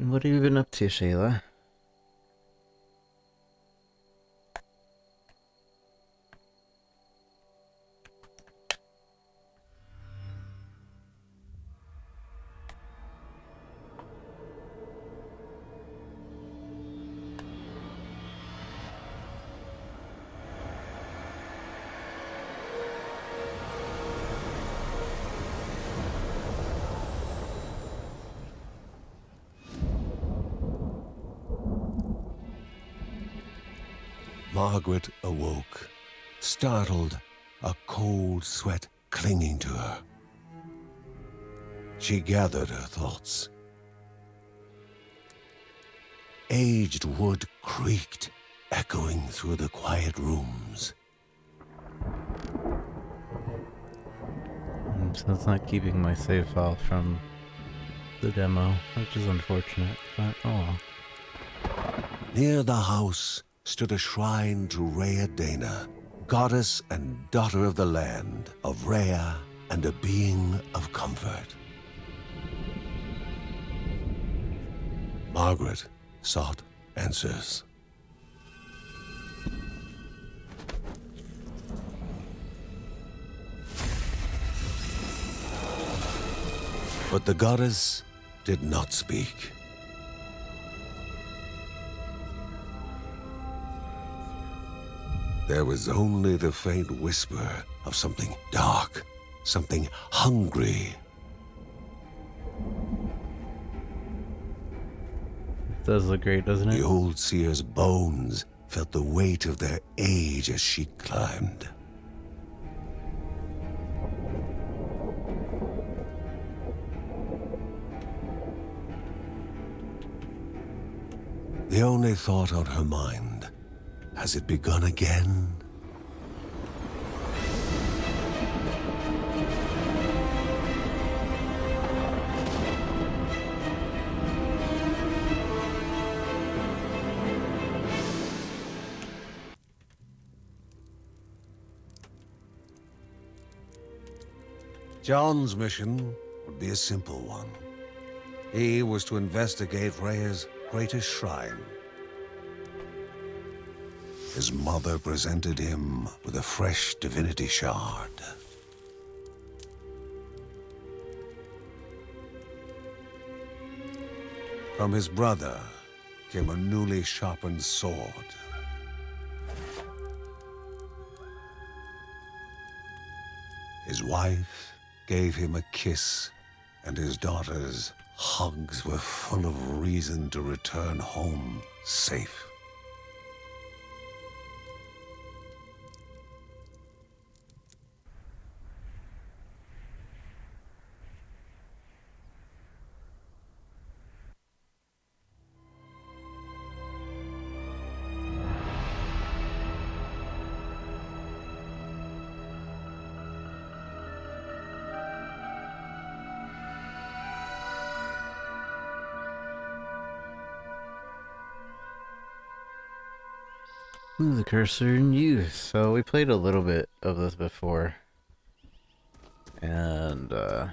What have you been up to, Shayla? Margaret awoke, startled, a cold sweat clinging to her. She gathered her thoughts. Aged wood creaked, echoing through the quiet rooms. So it's not keeping my save file from the demo, which is unfortunate, but oh well. Near the house stood a shrine to Rhea Dana, goddess and daughter of the land, of Rhea and a being of comfort. Margaret sought answers. But the goddess did not speak. There was only the faint whisper of something dark, something hungry. It does look great, doesn't it? The old seer's bones felt the weight of their age as she climbed. The only thought on her mind, has it begun again? John's mission would be a simple one. He was to investigate Rhea's greatest shrine. His mother presented him with a fresh divinity shard. From his brother came a newly sharpened sword. His wife gave him a kiss, and his daughter's hugs were full of reason to return home safe. Ooh, the cursor in use. So we played a little bit of this before. And the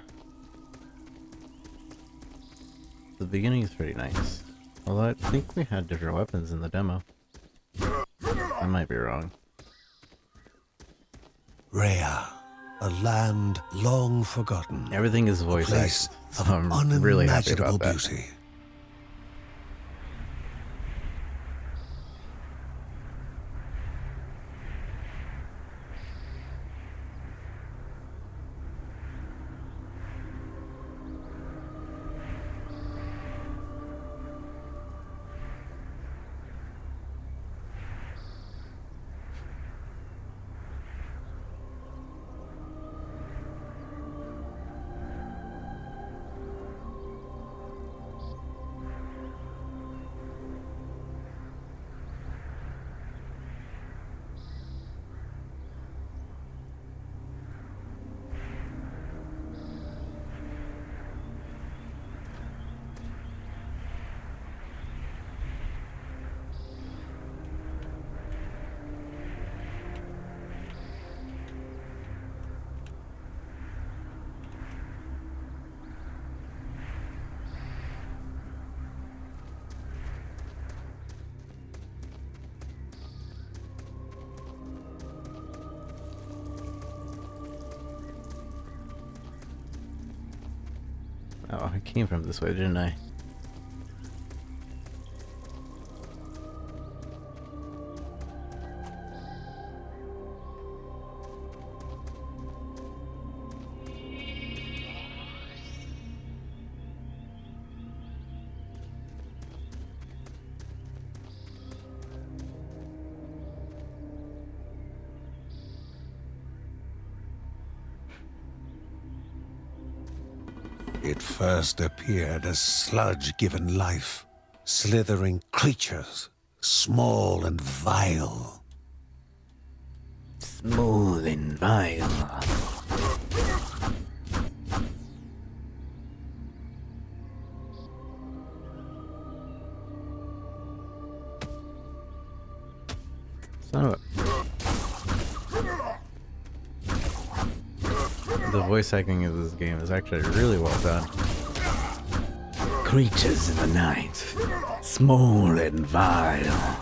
beginning is pretty nice. Although I think we had different weapons in the demo. I might be wrong. Rhea, a land long forgotten. Everything is A voice place acted, so of I'm really happy unimaginable about that. beauty. Oh, I came from this way, didn't I? It first appeared as sludge given life, slithering creatures, small and vile. Small and vile. Son of a... The voice acting of this game is actually really well done. Creatures in the night, small and vile.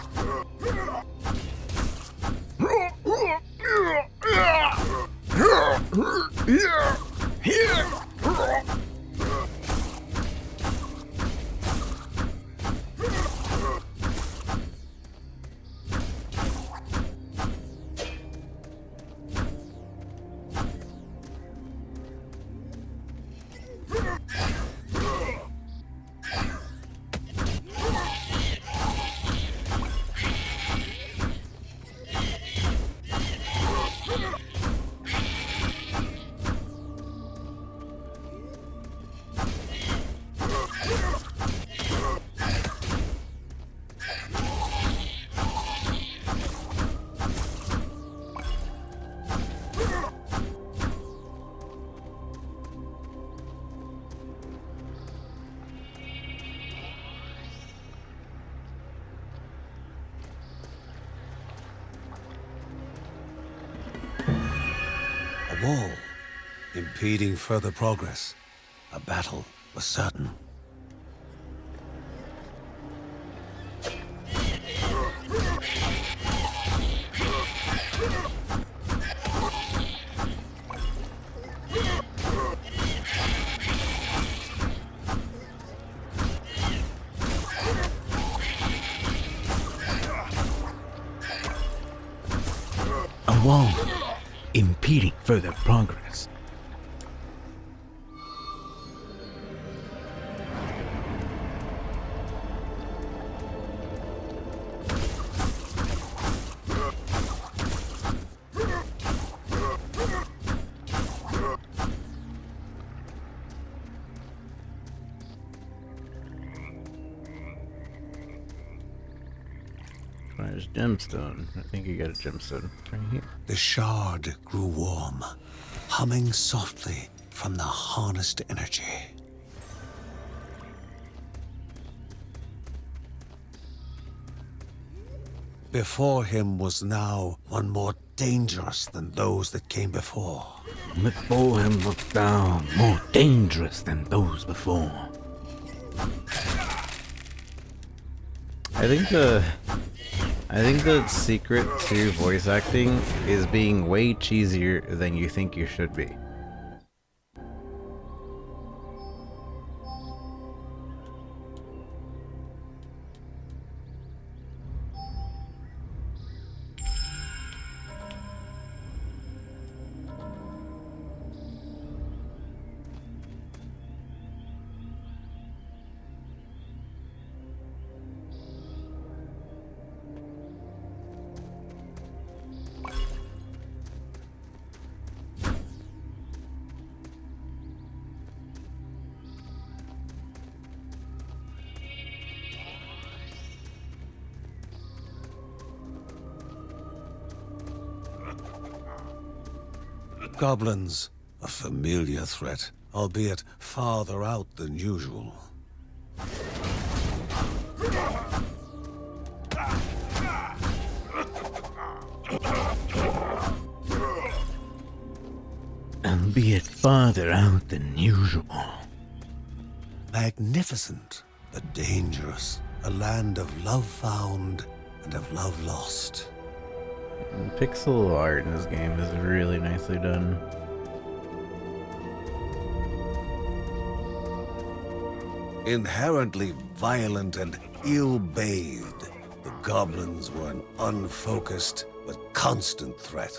A wall, impeding further progress. A battle was certain. A wall impeding further progress. There's gemstone. I think you got a gemstone right here. The shard grew warm, humming softly from the harnessed energy. Before him was now one more dangerous than those that came before. Before him was thou more dangerous than those before. I think the secret to voice acting is being way cheesier than you think you should be. Goblins, a familiar threat, albeit farther out than usual. Albeit farther out than usual. Magnificent, but dangerous. A land of love found and of love lost. Pixel art in this game is really nicely done. Inherently violent and ill-bathed, the goblins were an unfocused but constant threat.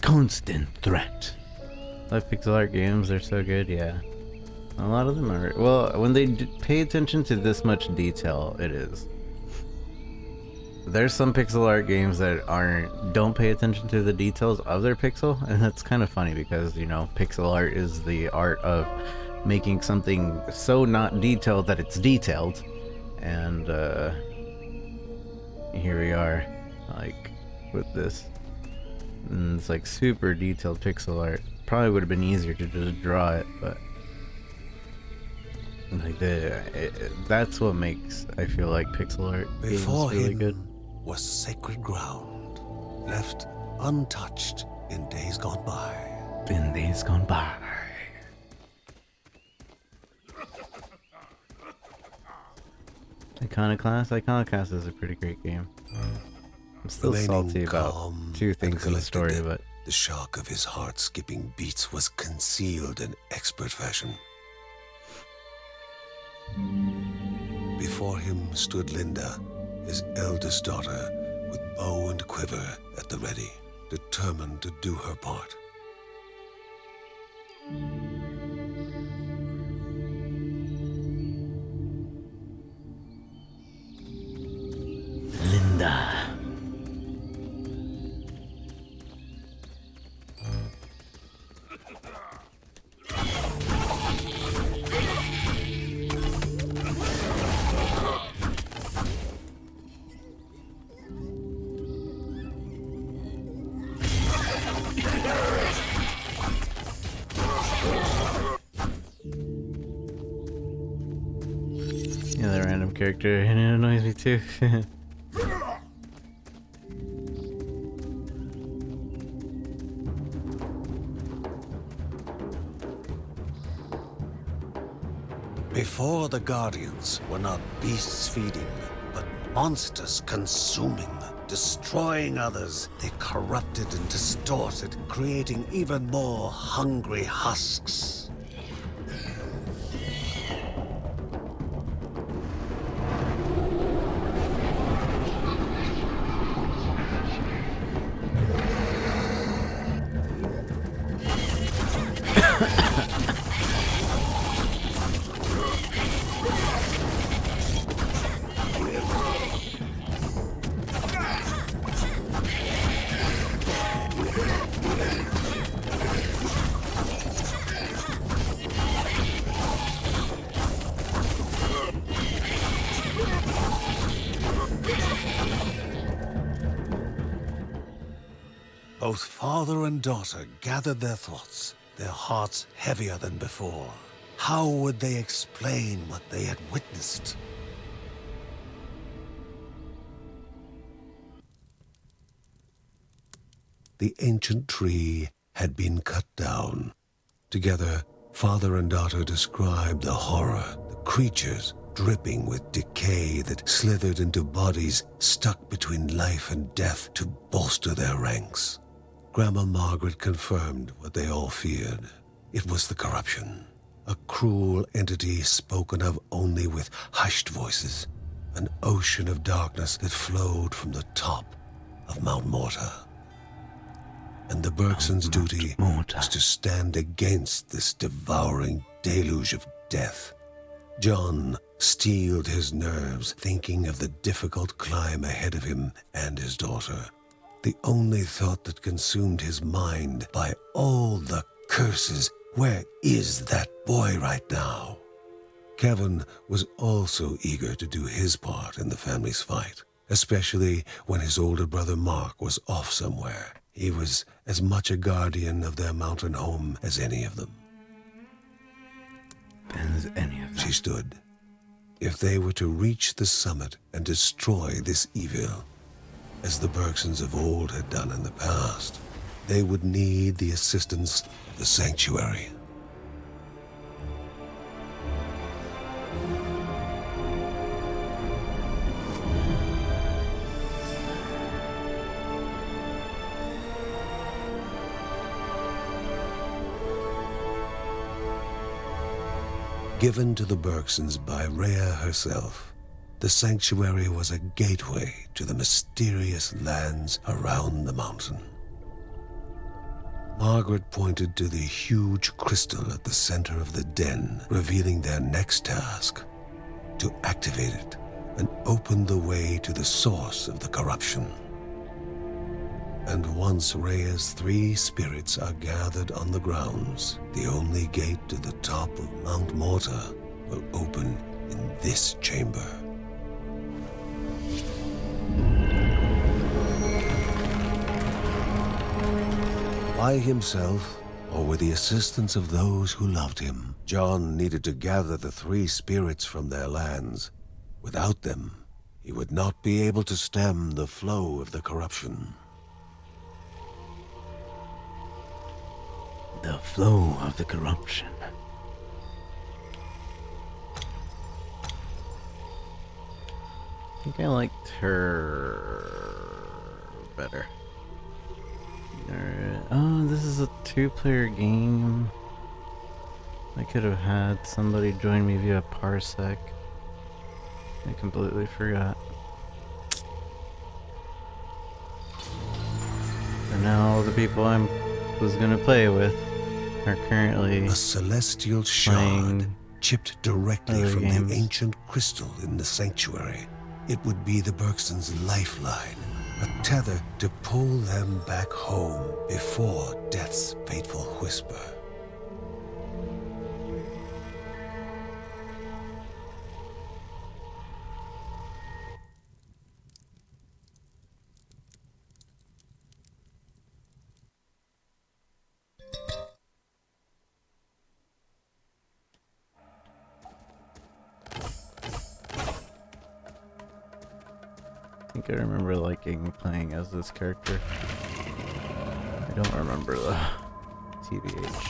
Constant threat. Like pixel art games, they're so good, yeah. A lot of them are. Well, when they pay attention to this much detail, it is. There's some pixel art games that don't pay attention to the details of their pixel, and that's kind of funny because, you know, pixel art is the art of making something so not detailed that it's detailed. And here we are, like, with this. And it's like super detailed pixel art. Probably would have been easier to just draw it, but like that's what makes, I feel like, pixel art games really good. Was sacred ground, left untouched in days gone by. In days gone by. Iconoclast is a pretty great game. I'm still salty about two things in the story, but the shock of his heart-skipping beats was concealed in expert fashion. Before him stood Linda, his eldest daughter, with bow and quiver at the ready, determined to do her part. Linda. Yeah, that random character, and it annoys me too. Before the Guardians were not beasts feeding, but monsters consuming, destroying others. They corrupted and distorted, creating even more hungry husks. Both father and daughter gathered their thoughts, their hearts heavier than before. How would they explain what they had witnessed? The ancient tree had been cut down. Together, father and daughter described the horror, the creatures dripping with decay that slithered into bodies stuck between life and death to bolster their ranks. Grandma Margaret confirmed what they all feared. It was the corruption. A cruel entity spoken of only with hushed voices. An ocean of darkness that flowed from the top of Mount Morta. And the Bergsons' duty was to stand against this devouring deluge of death. John steeled his nerves, thinking of the difficult climb ahead of him and his daughter. The only thought that consumed his mind, by all the curses, where is that boy right now? Kevin was also eager to do his part in the family's fight, especially when his older brother Mark was off somewhere. He was as much a guardian of their mountain home as any of them. She stood. If they were to reach the summit and destroy this evil, as the Bergsons of old had done in the past, they would need the assistance of the sanctuary. Given to the Bergsons by Rhea herself, the sanctuary was a gateway to the mysterious lands around the mountain. Margaret pointed to the huge crystal at the center of the den, revealing their next task: to activate it and open the way to the source of the corruption. And once Rhea's 3 spirits are gathered on the grounds, the only gate to the top of Mount Morta will open in this chamber. By himself, or with the assistance of those who loved him, John needed to gather the 3 spirits from their lands. Without them, he would not be able to stem the flow of the corruption. The flow of the corruption. I think I liked her better. Oh, this is a 2-player game. I could have had somebody join me via Parsec. I completely forgot. And now all the people I was gonna play with are currently a celestial shard chipped directly from the ancient crystal in the sanctuary. It would be the Bergsons' lifeline, a tether to pull them back home before death's fateful whisper. I think I remember liking playing as this character. I don't remember the TBH.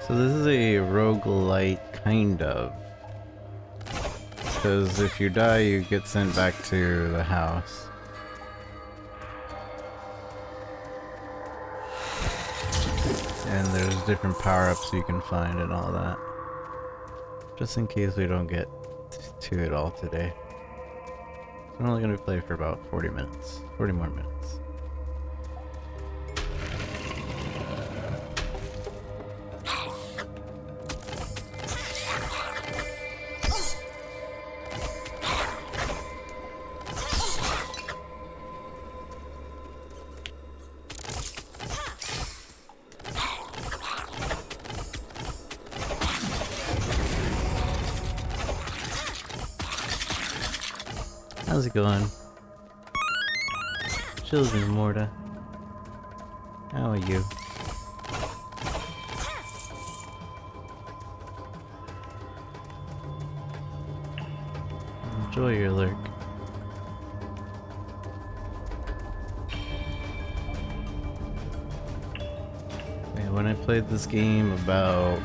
So this is a roguelite, kind of. Because if you die, you get sent back to the house. And there's different power-ups you can find and all that. Just in case we don't get to it all today. So I'm only going to play for about 40 minutes. 40 more minutes. How's it going? Children, Morta. How are you? Enjoy your lurk. when I played this game about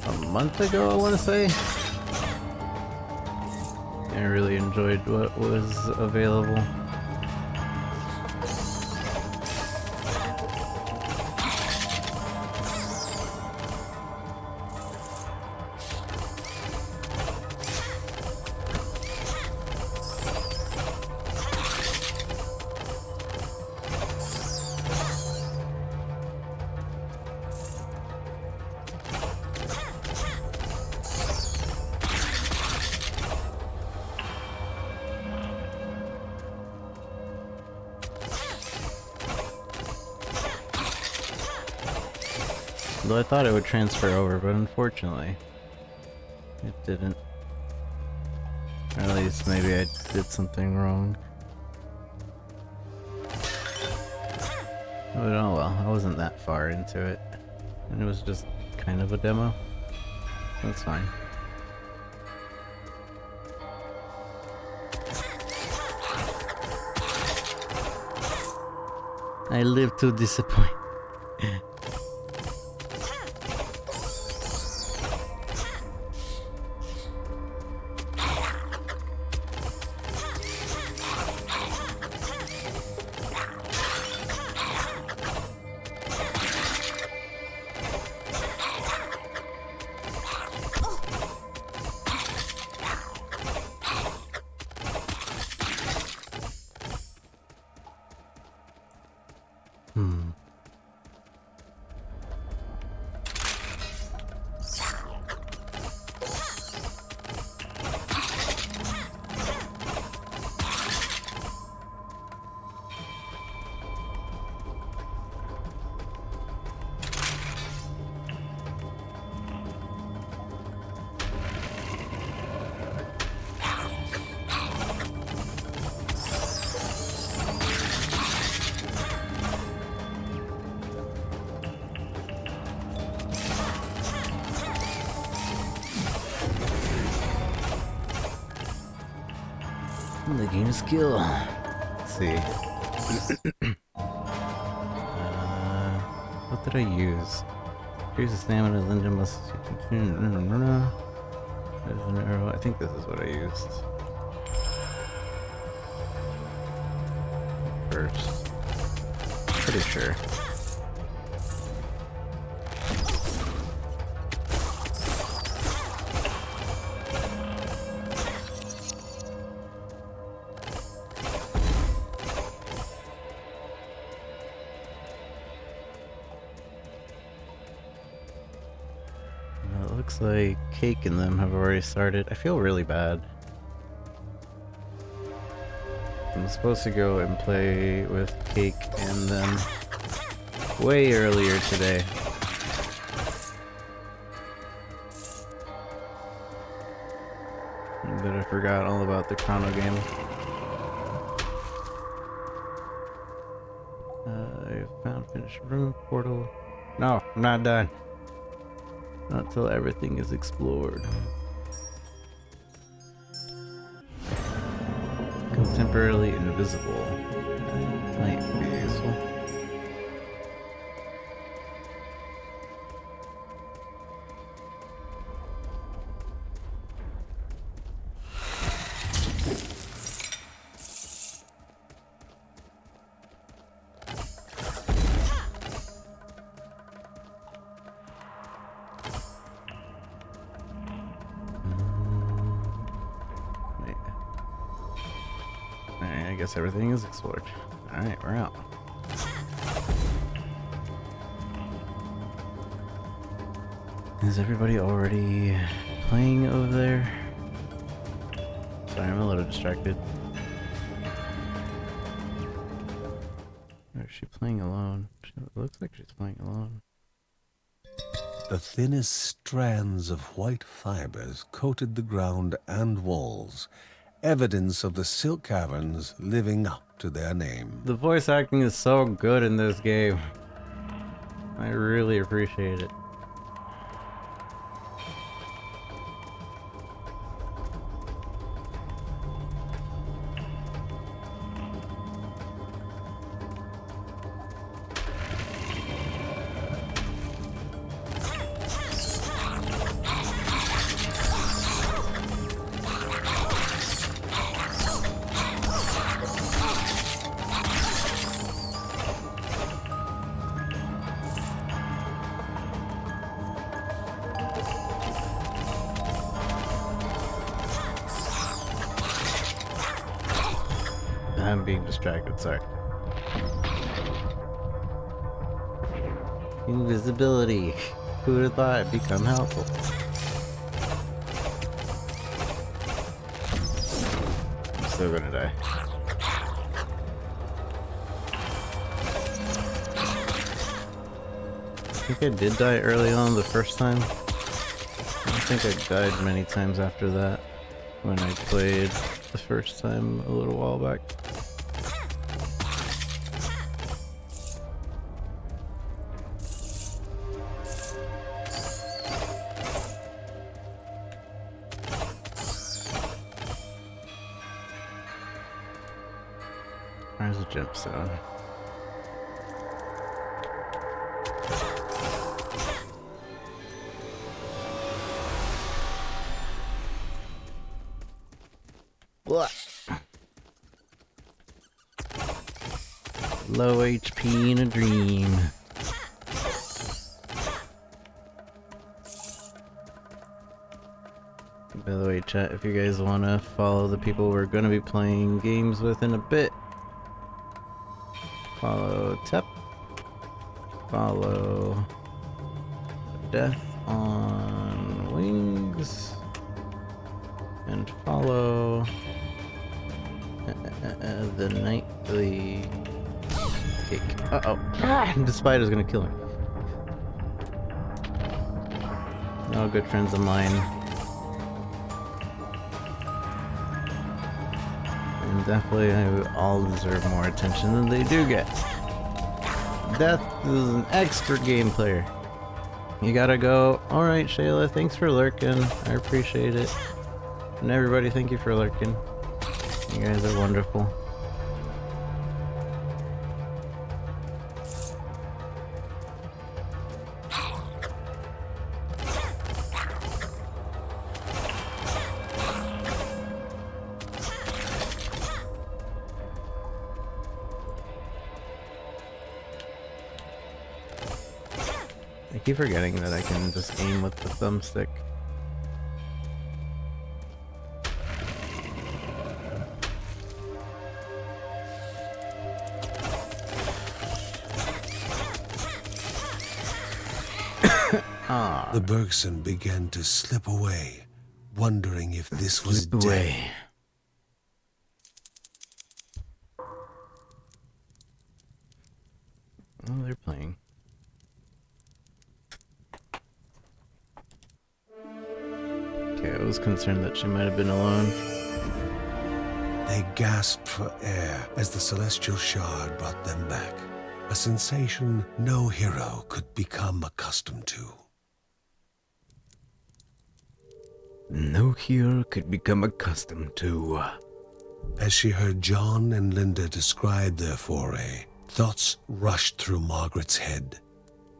a month ago, I want to say. I really enjoyed what was available. Though I thought it would transfer over, but unfortunately, it didn't. Or at least maybe I did something wrong. But oh well, I wasn't that far into it. And it was just kind of a demo. That's fine. I live to disappoint. The game skill. Let's see. What did I use? Here's the stamina, Linda must. There's an arrow. I think this is what I used. First. Pretty sure. Looks like Cake and them have already started. I feel really bad. I'm supposed to go and play with Cake and them way earlier today. But I forgot all about the chrono game. I found finished room portal. No, I'm not done. Not until everything is explored. Temporarily invisible. That might be useful. I guess everything is explored. Alright, we're out. Is everybody already playing over there? Sorry, I'm a little distracted. Or is she playing alone? It looks like she's playing alone. The thinnest strands of white fibers coated the ground and walls, evidence of the Silk Caverns living up to their name. The voice acting is so good in this game. I really appreciate it. I'm being distracted, sorry. Invisibility. Who would have thought it'd become helpful? I'm still gonna die. I think I did die early on the first time. I don't think I died many times after that when I played the first time a little while back. There's a gemstone. What? Low HP in a dream. By the way, chat, if you guys want to follow the people we're going to be playing games with in a bit, follow Tep, follow Death on Wings, and follow the Nightly Cake. Uh-oh. The spider's gonna kill me. Oh, good friends of mine. And definitely all deserve more attention than they do get. Death is an expert game player. You gotta go. Alright, Shayla, thanks for lurking. I appreciate it. And everybody, thank you for lurking. You guys are wonderful. I keep forgetting that I can just aim with the thumbstick. The Bergson began to slip away, wondering if this was Slip away. Oh, they're playing. Okay, I was concerned that she might have been alone. They gasped for air as the celestial shard brought them back, a sensation no hero could become accustomed to. No hero could become accustomed to. As she heard John and Linda describe their foray, thoughts rushed through Margaret's head.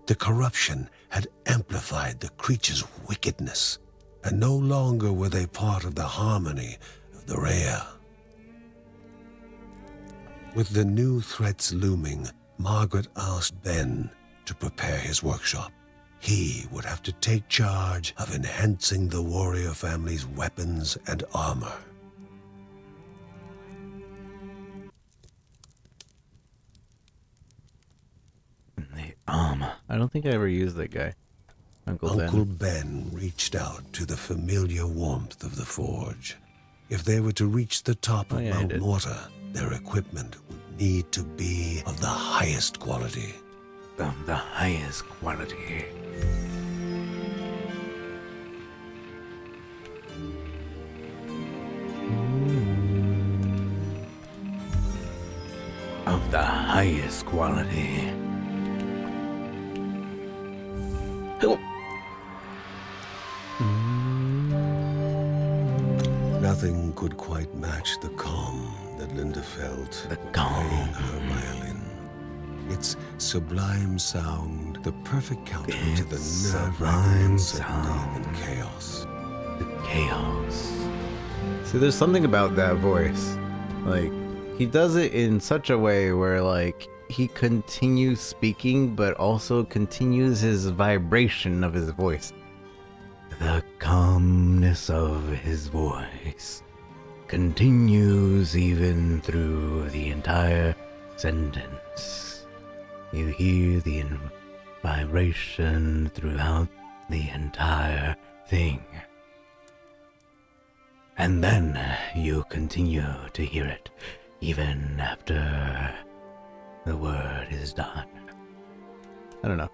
The corruption had amplified the creature's wickedness, and no longer were they part of the harmony of the Rhea. With the new threats looming, Margaret asked Ben to prepare his workshop. He would have to take charge of enhancing the warrior family's weapons and armor. The armor. I don't think I ever used that guy. Uncle Ben reached out to the familiar warmth of the forge. If they were to reach the top of Mount Morta, their equipment would need to be of the highest quality. Of the highest quality. Of the highest quality. Nothing could quite match the calm that Linda felt playing her violin. Its sublime sound, the perfect counter to the nerve-wracking uncertainty and chaos. The chaos. See, there's something about that voice. Like, he does it in such a way where, like, he continues speaking, but also continues his vibration of his voice. The calmness of his voice. continues even through the entire sentence. You hear the vibration throughout the entire thing. And then you continue to hear it even after the word is done. I don't know.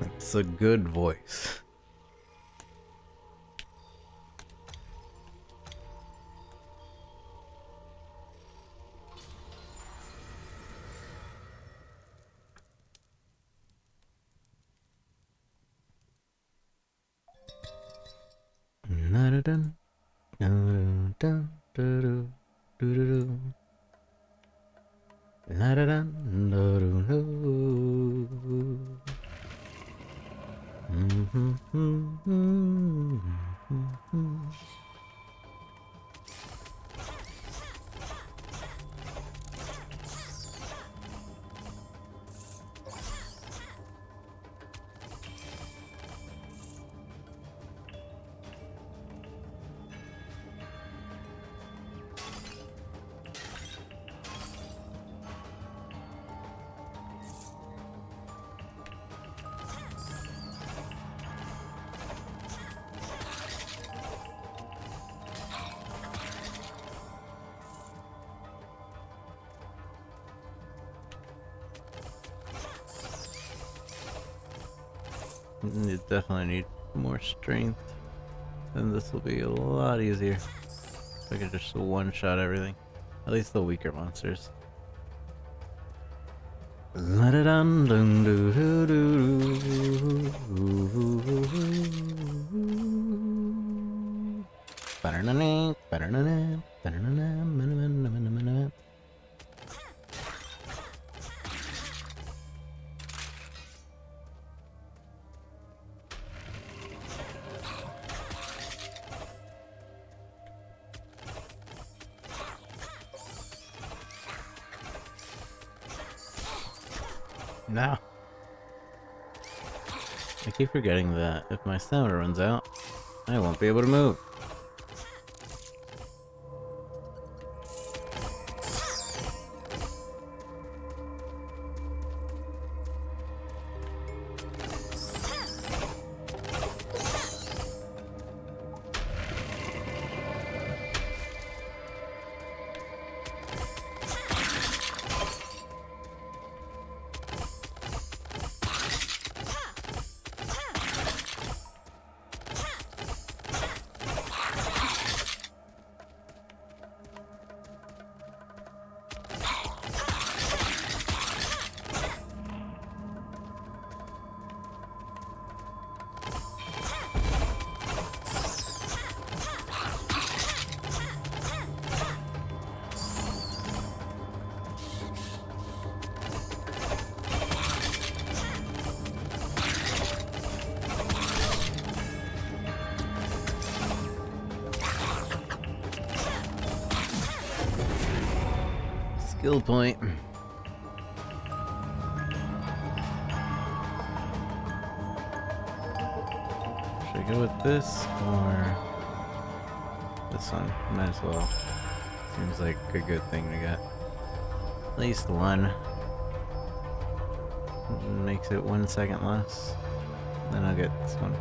It's a good voice. Na-da-dun, na-da-dun, da-da-dun, doo-doo-doo. La-da-dun, da-doo-doo. You definitely need more strength, and this will be a lot easier. I could just one-shot everything. At least the weaker monsters. No. I keep forgetting that if my stamina runs out, I won't be able to move. Skill point. Should I go with this or this one? Might as well. Seems like a good thing to get. At least one. Makes it 1 second less. Then I'll get this one.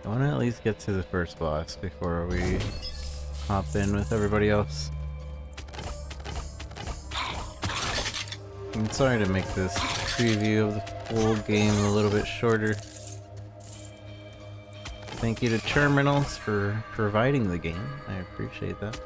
I want to at least get to the first boss before we hop in with everybody else. I'm sorry to make this preview of the full game a little bit shorter. Thank you to Terminals for providing the game. I appreciate that.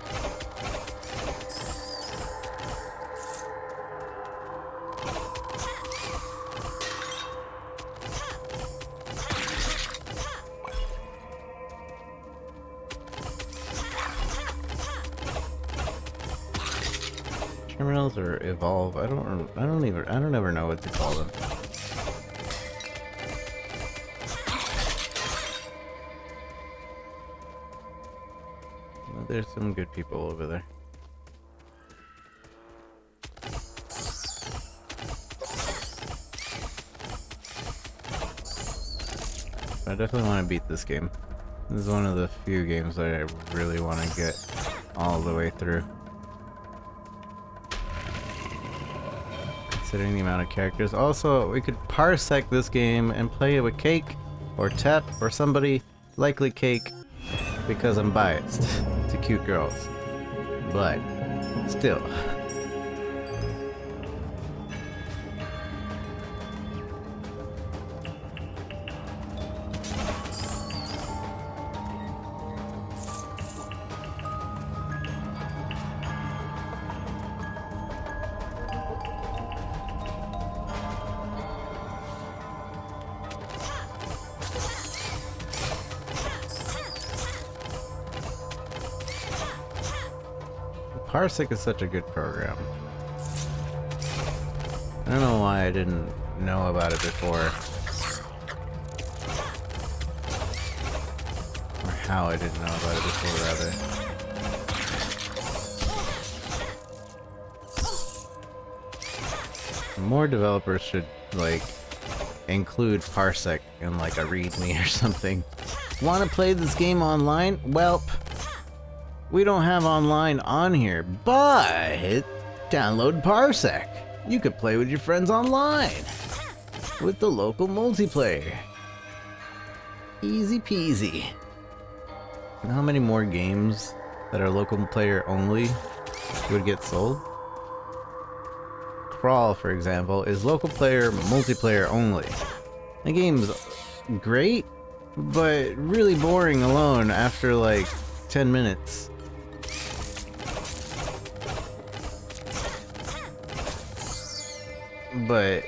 Terminals or evolve? I don't ever know what to call them. there's some good people over there. I definitely want to beat this game. This is one of the few games that I really want to get all the way through. Considering the amount of characters. Also, we could parsec this game and play it with Cake, or Tep, or somebody, likely Cake, because I'm biased to cute girls. But, still. Parsec is such a good program. I don't know why I didn't know about it before. Or how I didn't know about it before, rather. More developers should, like, include Parsec in, like, a README or something. Want to play this game online? Welp. We don't have online on here, but download Parsec. You could play with your friends online with the local multiplayer. Easy peasy. You know how many more games that are local player only would get sold? Crawl, for example, is local player multiplayer only. The game's great, but really boring alone after like 10 minutes. But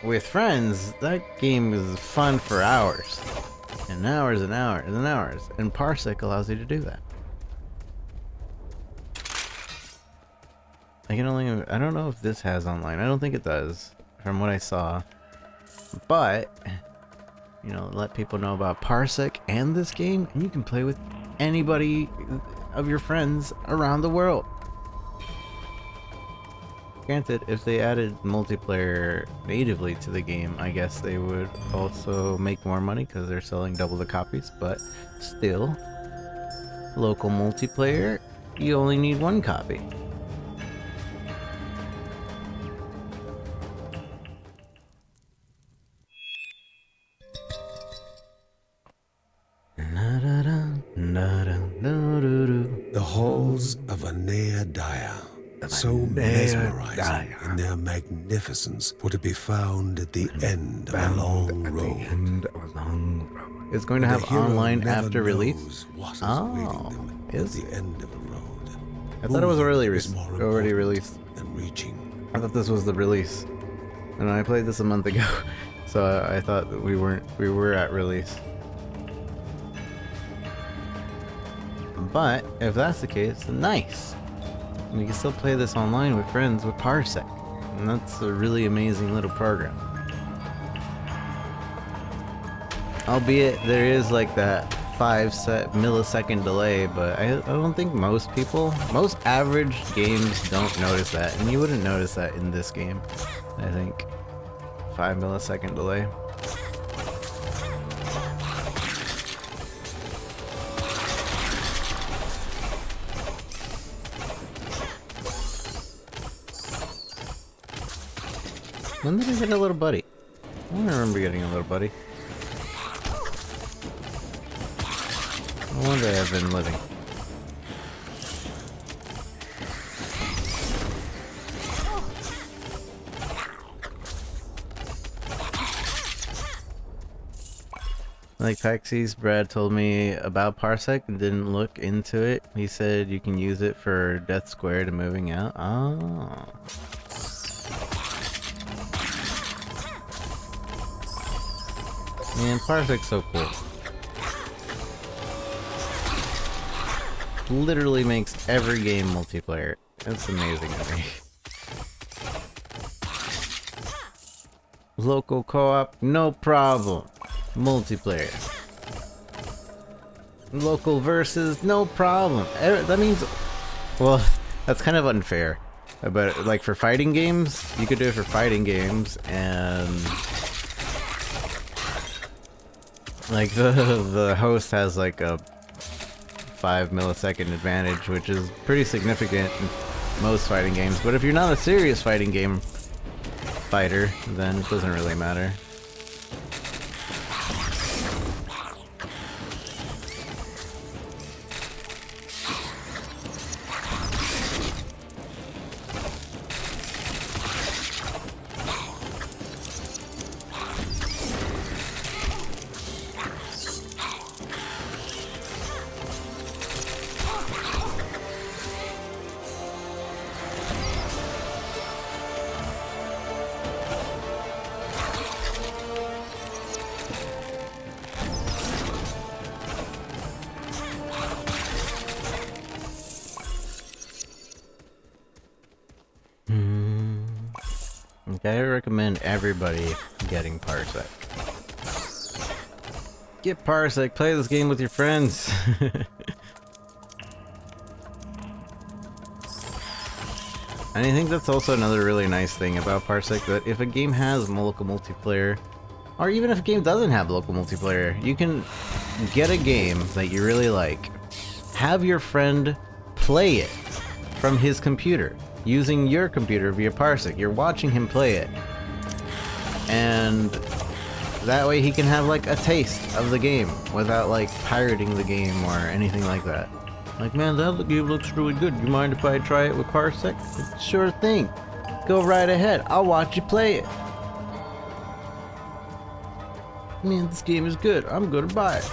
with friends, that game is fun for hours. And hours and hours and hours. And Parsec allows you to do that. I don't know if this has online. I don't think it does, from what I saw. But, you know, let people know about Parsec and this game, and you can play with anybody of your friends around the world. Granted, if they added multiplayer natively to the game, I guess they would also make more money because they're selling double the copies, but still, local multiplayer, you only need one copy. The halls of Anea Daya, so mesmerizing in their magnificence, were to be found at the end of a long road. It's going to The have hero online never after release. knows what is Oh, awaiting them at is the it? end of a road. I thought it was already Moving is more already important released. than reaching. I thought this was the release, and I played this a month ago, so I thought that we were at release. But if that's the case, then nice. We can still play this online with friends with Parsec, and that's a really amazing little program. Albeit there is like that 5-millisecond delay, but I don't think most average games don't notice that, and you wouldn't notice that in this game. I think 5-millisecond delay. When did I get a little buddy? I don't remember getting a little buddy. No wonder I've been living. Like Paxi's, Brad told me about Parsec and didn't look into it. He said you can use it for death square to moving out. Oh. Man, Parsec's so cool. Literally makes every game multiplayer. That's amazing to me. Local co-op, no problem. Multiplayer. Local versus, no problem. That means, well, that's kind of unfair. But like for fighting games, you could do it for fighting games, and like the host has like a 5 millisecond advantage, which is pretty significant in most fighting games. But if you're not a serious fighting game fighter, then it doesn't really matter. Okay, I recommend everybody getting Parsec. Get Parsec, play this game with your friends. And I think that's also another really nice thing about Parsec, that if a game has local multiplayer, or even if a game doesn't have local multiplayer, you can get a game that you really like, have your friend play it from his computer, using your computer via Parsec. You're watching him play it, and that way he can have like a taste of the game without like pirating the game or anything like that. Like, man, that game looks really good. You mind if I try it with Parsec? Sure thing. Go right ahead. I'll watch you play it. Man, this game is good. I'm gonna buy it.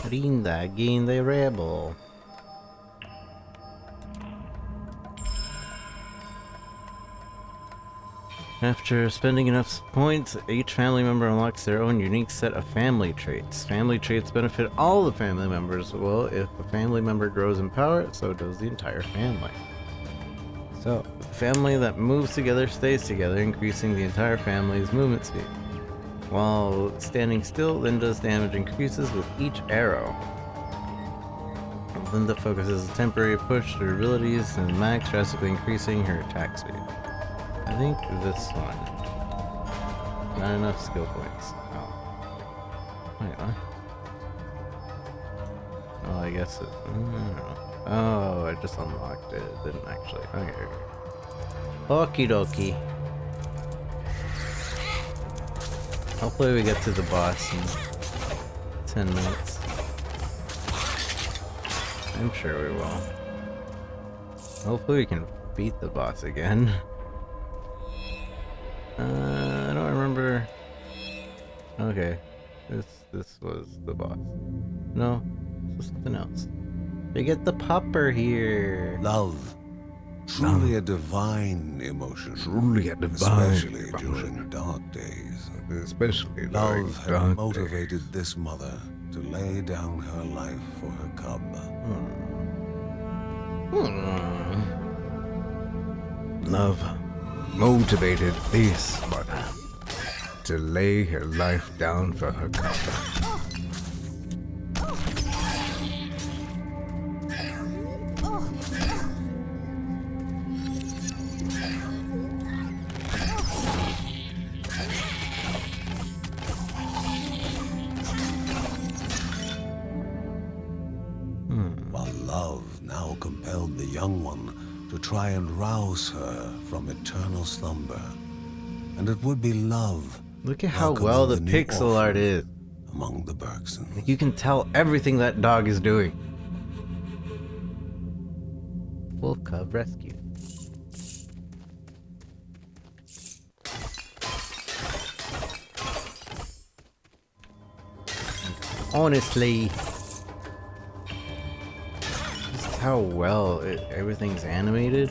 Rinda, gain the rebel. After spending enough points, each family member unlocks their own unique set of family traits. Family traits benefit all the family members. Well, if a family member grows in power, so does the entire family. So, the family that moves together stays together, increasing the entire family's movement speed. While standing still, Linda's damage increases with each arrow. Linda focuses a temporary push to her abilities and max, drastically increasing her attack speed. I think this one. Not enough skill points. Oh. Wait, what? Oh, I guess it... I don't know. Oh, I just unlocked it. It didn't actually. Okay. Okie dokie. Hopefully we get to the boss in 10 minutes. I'm sure we will. Hopefully we can beat the boss again. I don't remember. Okay. This was the boss. No, this was something else. We get the popper here. Love. Truly a divine emotion. Truly a divine especially emotion. during dark days. Especially Love had dark motivated this mother to lay down her life for her cub. Hmm. Love motivated this mother to lay her life down for her cub. While love now compelled the young one to try and rouse her from eternal slumber. And it would be love Look at how welcoming well the new pixel art orphan is. among the Bergsons. You can tell everything that dog is doing. Wolf cub rescue. Honestly, just how well everything's animated.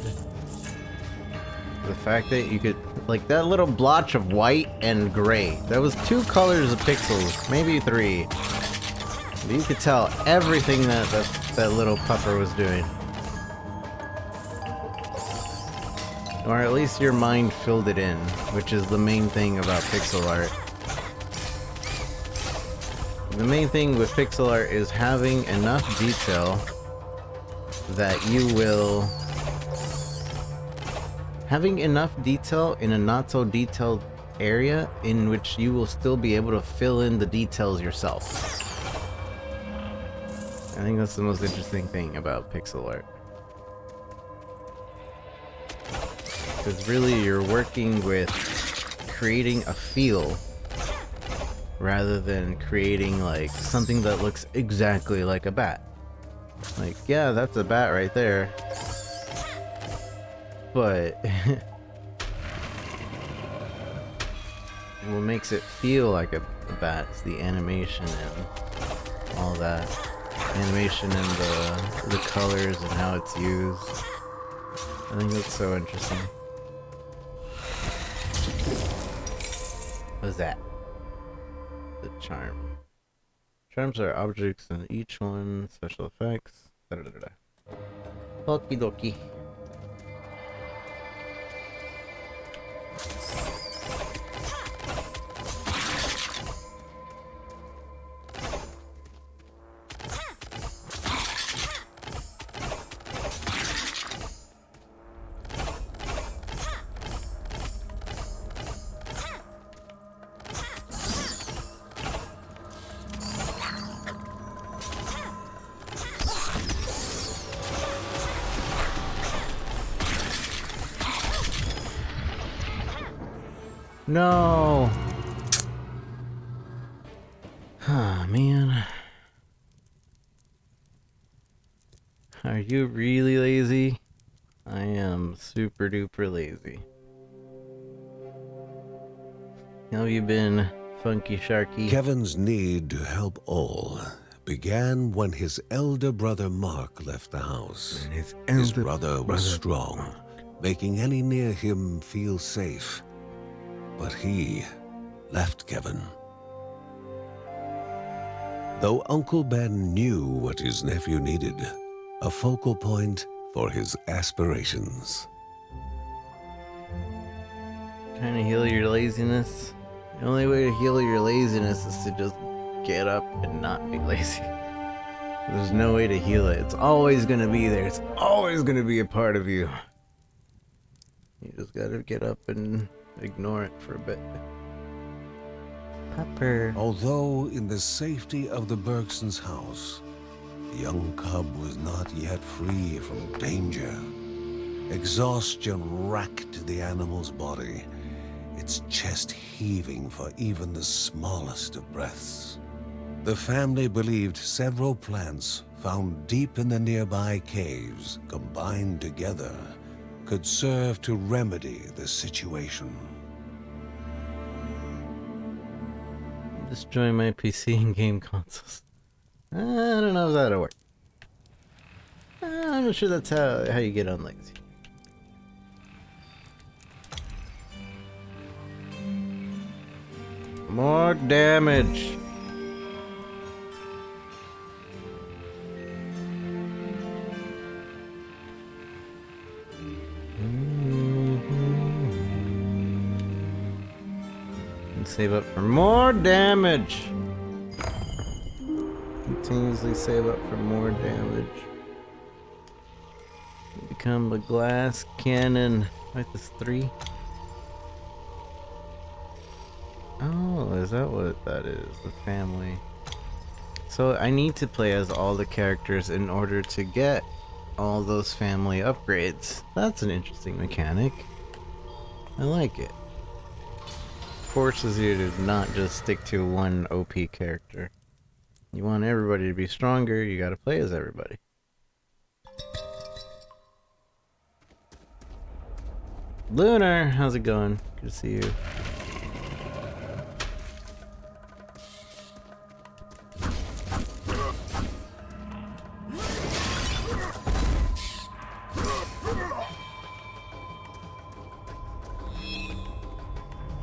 The fact that you could, like, that little blotch of white and gray. That was 2 colors of pixels, maybe 3. But you could tell everything that little pupper was doing. Or at least your mind filled it in, which is the main thing about pixel art. The main thing with pixel art is having enough detail that you will... Having enough detail in a not so detailed area in which you will still be able to fill in the details yourself. I think that's the most interesting thing about pixel art. Because really you're working with creating a feel rather than creating like something that looks exactly like a bat. Like, yeah, that's a bat right there. But what makes it feel like a bat is the animation and all that. Animation and the colors and how it's used. I think that's so interesting. What's that? The charm. Charms are objects in each one, special effects. Da da da da. Okie dokie. No. Ah, man. Are you really lazy? I am super duper lazy. How have you been, Funky Sharky? Kevin's need to help all began when his elder brother Mark left the house. His brother was strong, making any near him feel safe. But he left Kevin. Though Uncle Ben knew what his nephew needed, a focal point for his aspirations. Trying to heal your laziness? The only way to heal your laziness is to just get up and not be lazy. There's no way to heal it. It's always gonna be there. It's always gonna be a part of you. You just gotta get up and ignore it for a bit. Pepper. Although in the safety of the Bergsons' house, the young cub was not yet free from danger. Exhaustion racked the animal's body, its chest heaving for even the smallest of breaths. The family believed several plants found deep in the nearby caves, combined together, could serve to remedy the situation. Destroy my PC and game consoles. I don't know if that'll work. I'm not sure that's how you get on lazy. More damage. And save up for more damage. Continuously save up for more damage. Become a glass cannon. Wait, this 3? Oh, is that what that is? The family. So I need to play as all the characters in order to get all those family upgrades. That's an interesting mechanic. I like it. Forces you to not just stick to one OP character. You want everybody to be stronger, you gotta play as everybody. Lunar, how's it going? Good to see you.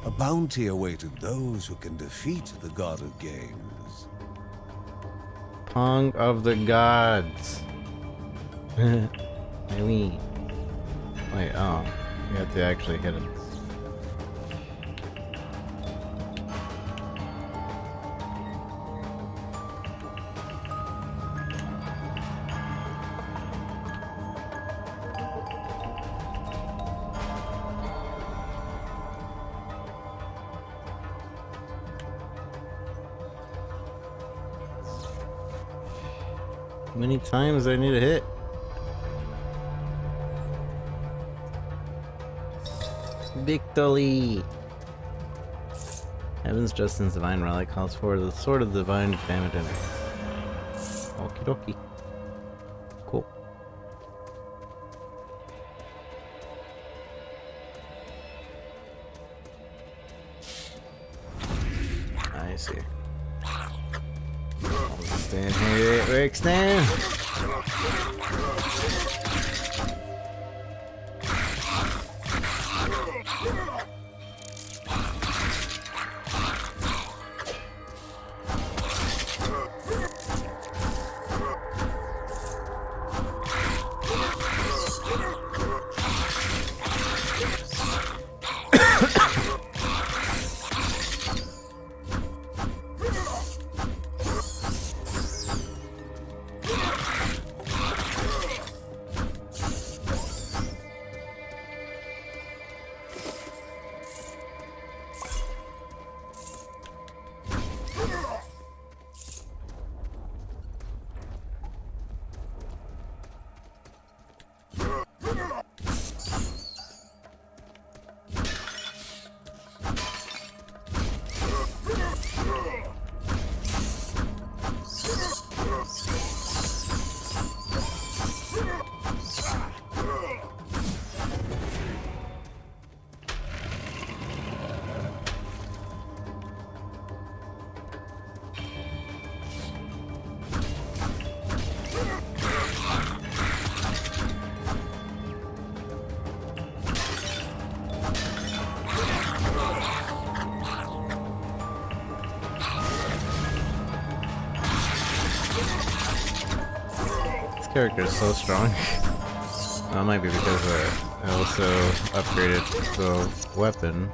A bounty awaited those who can defeat the god of games. Pong of the gods. I mean. Wait, oh. You have to actually hit him. How many times do I need to hit? Victory! Heaven's Justin's Divine Relic calls for the Sword of Divine Damage Enemies. Okie dokie. Cool. I see. Stand here, Rick, stand! Character is so strong. That might be because I also upgraded the weapon,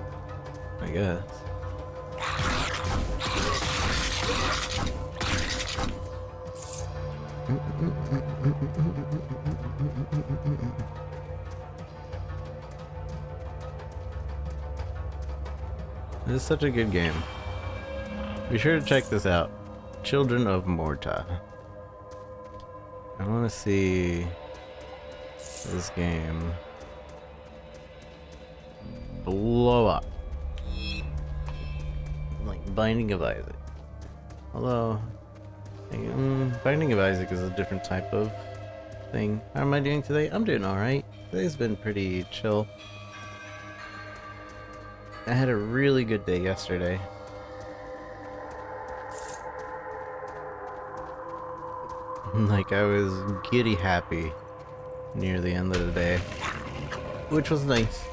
I guess. This is such a good game. Be sure to check this out. Children of Morta. I want to see this game blow up. Like Binding of Isaac. Although, Binding of Isaac is a different type of thing. How am I doing today? I'm doing alright. Today's been pretty chill. I had a really good day yesterday. Like, I was giddy happy near the end of the day, which was nice.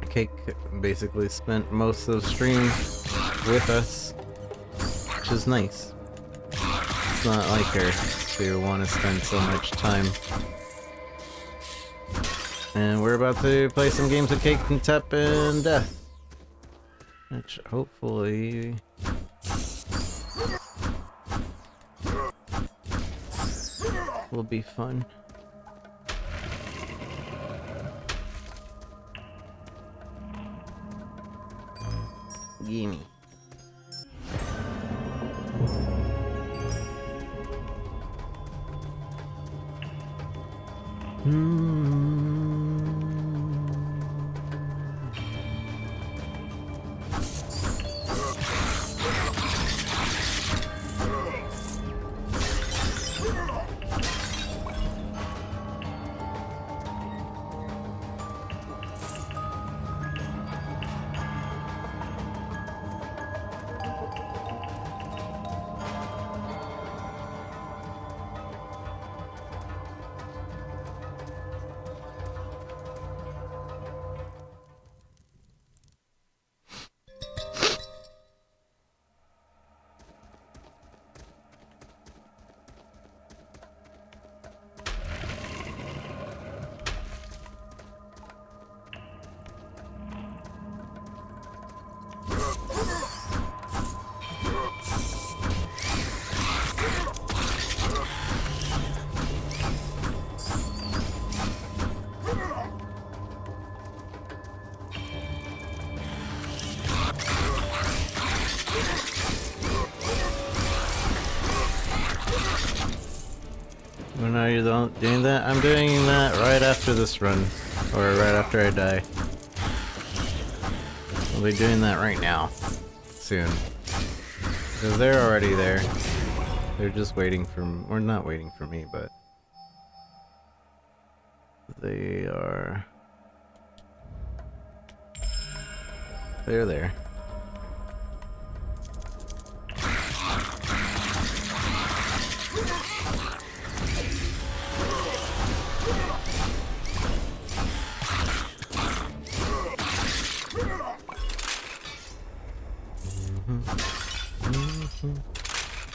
Cake basically spent most of the stream with us, which is nice. It's not like her to want to spend so much time And we're about to play some games of Cake and Tep and Death. Which hopefully... will be fun. Gimme. When are you doing that? I'm doing that right after this run. Or right after I die. I'll be doing that right now. Soon. Because they're already there. They're just waiting for... or not waiting for me, but... they are... they're there.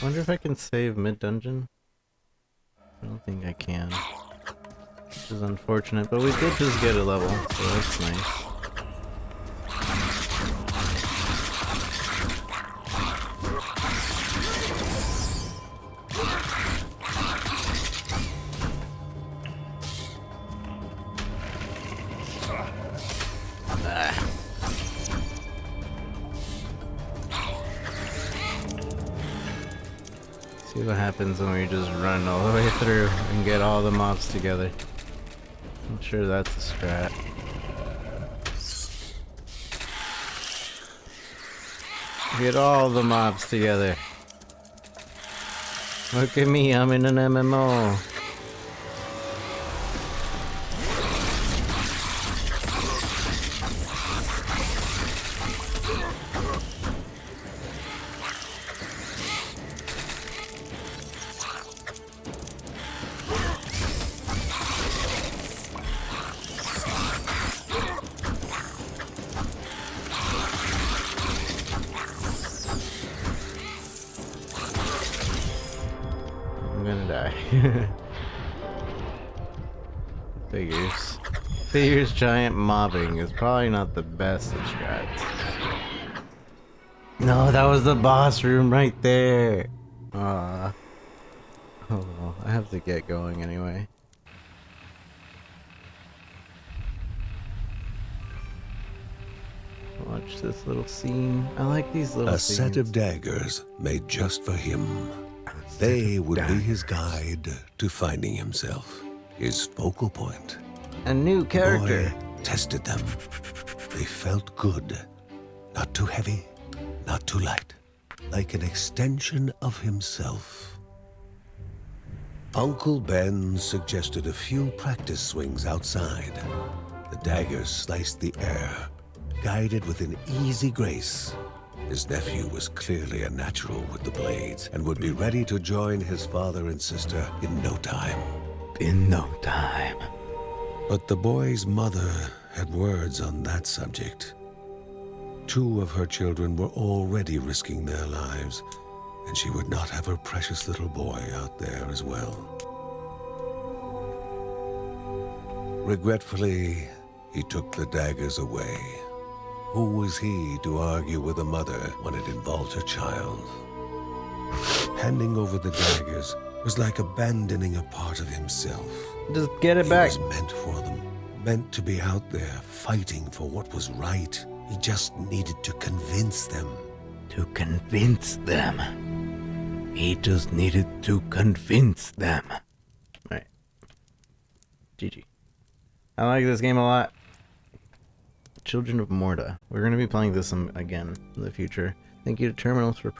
Wonder if I can save mid-dungeon? I don't think I can. Which is unfortunate, but we did just get a level, so that's nice. See what happens when we just run all the way through and get all the mobs together. I'm sure that's a strat. Get all the mobs together. Look at me, I'm in an MMO. I'm gonna die. Figures giant mobbing is probably not the best of strats. No, that was the boss room right there. Oh well, I have to get going anyway. Watch this little scene. I like these little A scenes. set of daggers made just for him. They would be his guide to finding himself, his focal point. A new character. Boy tested them. They felt good. Not too heavy, not too light. Like an extension of himself. Uncle Ben suggested a few practice swings outside. The daggers sliced the air, guided with an easy grace. His nephew was clearly a natural with the blades and would be ready to join his father and sister in no time. In no time. But the boy's mother had words on that subject. 2 of her children were already risking their lives, and she would not have her precious little boy out there as well. Regretfully, he took the daggers away. Who was he to argue with a mother when it involved her child? Handing over the daggers was like abandoning a part of himself. Just get it He back. was meant for them, meant to be out there fighting for what was right. He just needed to convince them. To convince them. He just needed to convince them. Alright. GG. I like this game a lot. Children of Morta. We're going to be playing this again in the future. Thank you to Terminals for